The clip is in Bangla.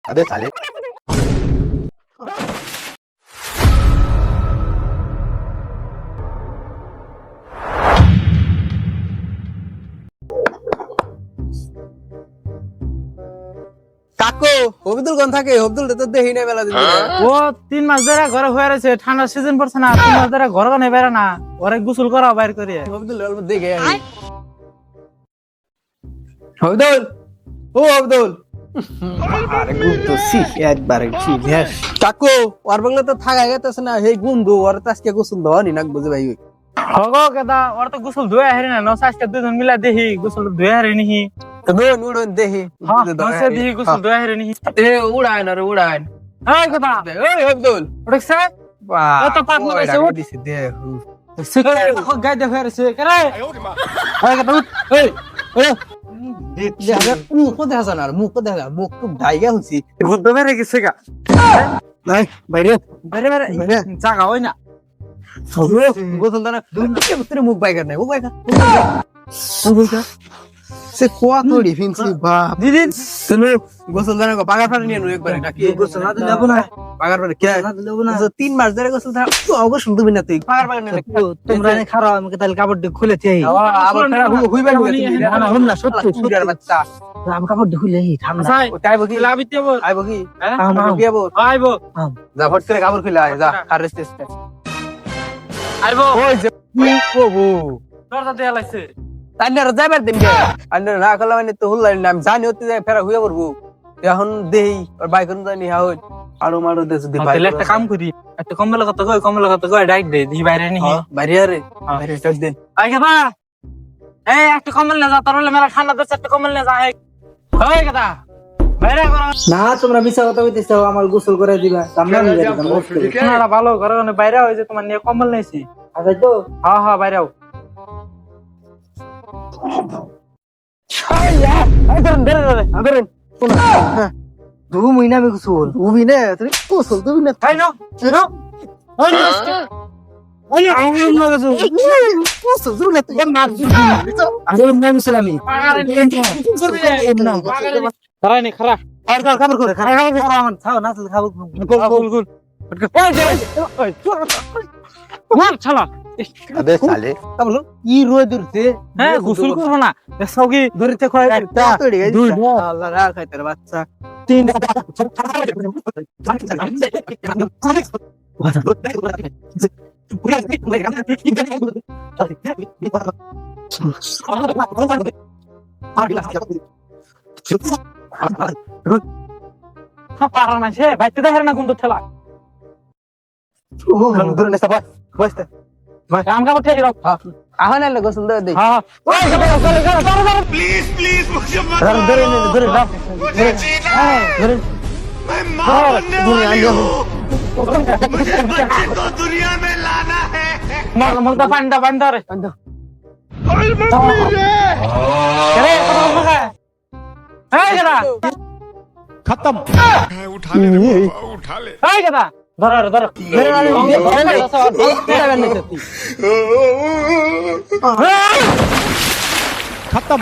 अबे साले কাকু হবিদুল কোন থাকে হবিদুল তো দেখি না বেলা দিন ও 3 মাস ধরে ঘরে হয়ে রয়েছে ঠান্ডা সিজন পড়ছে না 3 মাস ধরে ঘরে কোনে বেরা না ওরে গোসল করা বাইর করে হবিদুল অল্প দেখে আমি হবিদুল ও হবিদুল আরে গুড সি একবারে কি ভ্যাস কাকু ওর বাংলা তো থাকা গেতেছে না এই গুন্দু ওর তো আজকে গোসল দাওনি না বুঝে ভাই হগো কেদা ওর তো গোসল ধুয়ে হারি না নস আজকে দুজন মিলা দেখি গোসল ধুয়ে হারি নিহি তো নুড়ন দেখি নসে দেখি গোসল ধুয়ে হারি নিহি এ উড়ায় না রে উড়ায় এই কেদা এই হবিদুল উঠছে বাহ ও তো পাক লাগাইছে উঠ দিছে দেখ সিকে গায় দেখে রয়েছে কেরে এই কেদা উঠ এই মুখ দেখা না মুখ দেখা মুখ খুব ঢাইগা হইছি বুদ্ধ বেরে গেছে গা নাই বাইরে বেরে বেরে জাগা হই না গোসল দানা ভিতরে মুখ বাইকা নাই মুখ বাইকা সে কোয়া তোড়ি ফিনছি বাপ দিদি তুমি গোসল দানা কো পাগার ফাড়ে নিয়ে নো একবার নাকি গোসল না দিলে না পাগার ফাড়ে কে না দিলে না 3 মাস ধরে গোসল দানা তো গোসল দিবি না তুই পাগার ফাড়ে নিয়ে তোমরা নে খারাপ আমাকে তাহলে কাপড় দিয়ে খুলে চাই আবার ফেরা হইবা না হুন না সত্যি সুগার বাচ্চা আমি কাপড় দিয়ে খুলে ঠান্ডা তাইবো কি লাভিতে যাব আইবো কি আইবো আইবো যা ফট করে কাপড় খুলে আয় যা আর রেস্ট আইবো ওই যে কি কবু দরজা দেয়া লাগছে আন্নার যাবার দিন গে আন্নার না কলা মানে তো হুল্লাই নাম জানি হতে যায় ফেরা হইয়া পড়বো এখন দেই আর বাইক কোন জানি হা হই আরো মারো দেছে দি তাহলে একটা কাম করি একটা কম্বল কথা কই ডাইরেক্ট দে দি বাইরে নি বাইরে আরে বাইরে চড় দেন আই গেদা এই একটা কম্বল না যা তার হলে মেলা ঠান্ডা দেছে একটা কম্বল না যা এই গেদা বাইরে করো না তোমরা মিছা কথা কইতেছো আমার গোসল করে দিবা সামনে নিয়ে যাবে না ভালো ঘরে কোনে বাইরে হই যে তোমার নিয়ে কম্বল নাইছি আচ্ছা তো হ্যাঁ হ্যাঁ বাইরে আও দু মহিনা আমি গোসল তুমি না তুমি গোসল তুমি না তাই না ওই ওই আমি না গেছো গোসল তুমি না তুই মার আমি নাম ইসলামী তারাই নি খারা আর কাপড় করে খারাপ আমার খাও না তাহলে খাবো গুল গুল মার ছালা अबे साले বলো কি রোদ উঠছে হ্যাঁ গোসল করবো না সগি ধরিতে কয় তা তোড়ি গেছে দুই আল্লাহ রাখ খাইতে বাচ্চা তিন পারা না সে বাইতে দেখে না কোন তো ঠেলা ধরে নে সবাই বসতে আম কাপড় ঠিক রাখ আহন আলে গোসল দে দেই হ্যাঁ प्लीज प्लीज मुझे मत ধরে ধরে নে ধরে রাখ मुझे जीना है ধরে मैं मां बनने वाली हूँ बच्चे को दुनिया में लाना है মার মগদা পান্ডা পান্ডা রে ओए मम्मी रे রে কথা বলবা এই গেদা उठा ले रे बाबा, उठा ले এই গেদা ধর ধর মেরে वाले এটা করতে खत्म